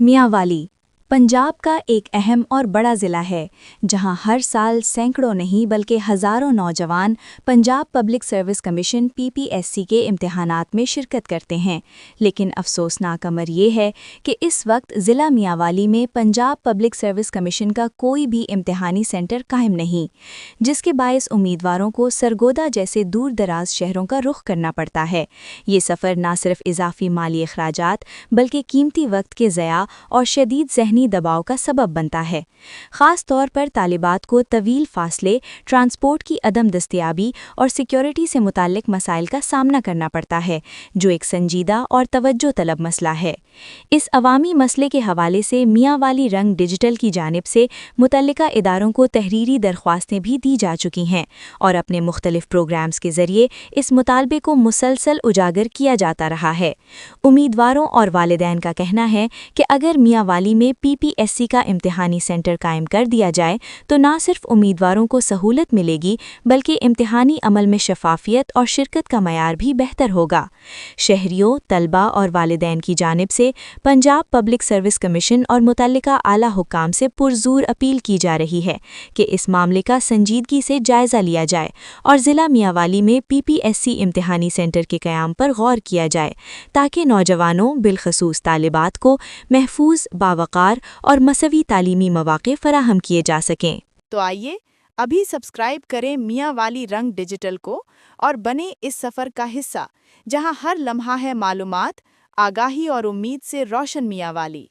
میاوالی پنجاب کا ایک اہم اور بڑا ضلع ہے جہاں ہر سال سینکڑوں نہیں بلکہ ہزاروں نوجوان Punjab public service commission PPSC کے امتحانات میں شرکت کرتے ہیں، لیکن افسوسناک امر یہ ہے کہ اس وقت ضلع میاوالی میں پنجاب پبلک سروس کمیشن کا کوئی بھی امتحانی سینٹر قائم نہیں، جس کے باعث امیدواروں کو سرگودا جیسے دور دراز شہروں کا رخ کرنا پڑتا ہے۔ یہ سفر نہ صرف اضافی مالی اخراجات بلکہ قیمتی وقت کے ضیاع اور شدید ذہنی دباؤ کا سبب بنتا ہے۔ خاص طور پر طالبات کو طویل فاصلے، ٹرانسپورٹ کی عدم دستیابی اور سیکیورٹی سے متعلق مسائل کا سامنا کرنا پڑتا ہے، جو ایک سنجیدہ اور توجہ طلب مسئلہ ہے۔ اس عوامی مسئلے کے حوالے سے میاوالی رنگ ڈیجیٹل کی جانب سے متعلقہ اداروں کو تحریری درخواستیں بھی دی جا چکی ہیں اور اپنے مختلف پروگرامز کے ذریعے اس مطالبے کو مسلسل اجاگر کیا جاتا رہا ہے۔ امیدواروں اور والدین کا کہنا ہے کہ اگر میاوالی میں PPSC کا امتحانی سینٹر قائم کر دیا جائے تو نہ صرف امیدواروں کو سہولت ملے گی بلکہ امتحانی عمل میں شفافیت اور شرکت کا معیار بھی بہتر ہوگا۔ شہریوں، طلباء اور والدین کی جانب سے پنجاب پبلک سروس کمیشن اور متعلقہ اعلیٰ حکام سے پرزور اپیل کی جا رہی ہے کہ اس معاملے کا سنجیدگی سے جائزہ لیا جائے اور ضلع میاوالی میں PPSC امتحانی سینٹر کے قیام پر غور کیا جائے تاکہ نوجوانوں بالخصوص طالبات کو محفوظ، باوقار اور مساوی تعلیمی مواقع فراہم کیے جا سکیں۔ تو آئیے ابھی سبسکرائب کریں میاوالی رنگ ڈیجیٹل کو اور بنیں اس سفر کا حصہ جہاں ہر لمحہ ہے معلومات، آگاہی اور امید سے روشن میاوالی۔